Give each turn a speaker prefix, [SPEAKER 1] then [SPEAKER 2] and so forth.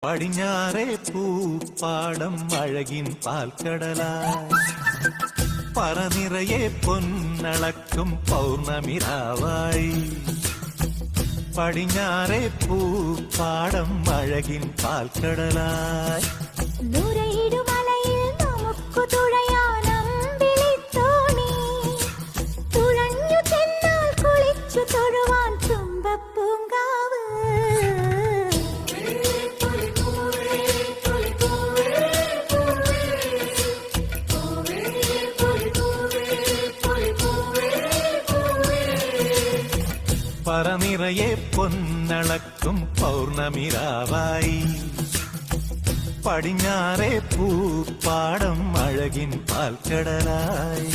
[SPEAKER 1] പടിഞ്ഞാറേ പൂപ്പാടം അഴകിൻ പാൽക്കടലായി പറനിറയെ പൊന്നളക്കും പൗർണമിരാവായി പടിഞ്ഞാറേ പൂപ്പാടം അഴകിൻ പാൽക്കടലായി
[SPEAKER 2] നൂരയിടുമലയിൽ നമുക്ക് തുഴയാനമ്പിളിത്തോണി തുഴഞ്ഞു ചെന്നാൽ കുളിച്ചു തൊഴുവാൻ തുമ്പപ്പൂങ്കാവ്
[SPEAKER 1] പറനിറയെ പൊന്നളക്കും പൗർണമിരാവായി പടിഞ്ഞാറേ പൂപ്പാടം അഴകിൻ പാൽക്കടലായി